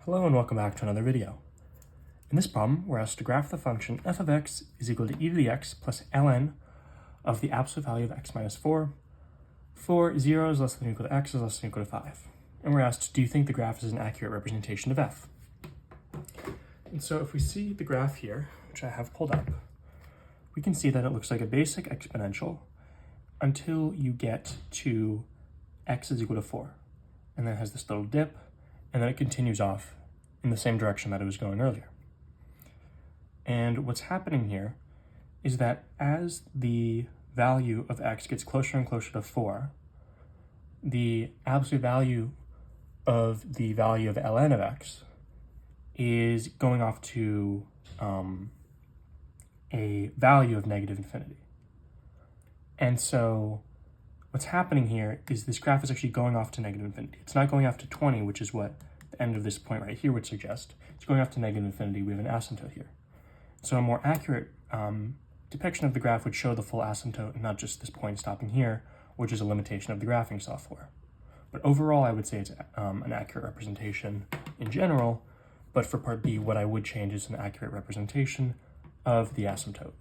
Hello and welcome back to another video. In this problem, we're asked to graph the function f of x is equal to e to the x plus ln of the absolute value of x minus 4 for 0 is less than or equal to x is less than or equal to 5. And we're asked, do you think the graph is an accurate representation of f? And so if we see the graph here, which I have pulled up, we can see that it looks like a basic exponential until you get to x is equal to 4. And then it has this little dip, and then it continues off in the same direction that it was going earlier. And what's happening here is that as the value of x gets closer and closer to 4, the absolute value of the value of ln of x is going off to a value of negative infinity. And so what's happening here is this graph is actually going off to negative infinity. It's not going off to 20, which is what the end of this point right here would suggest. It's going off to negative infinity. We have an asymptote here. So a more accurate depiction of the graph would show the full asymptote and not just this point stopping here, which is a limitation of the graphing software. But overall, I would say it's an accurate representation in general, but for part B, what I would change is an accurate representation of the asymptote.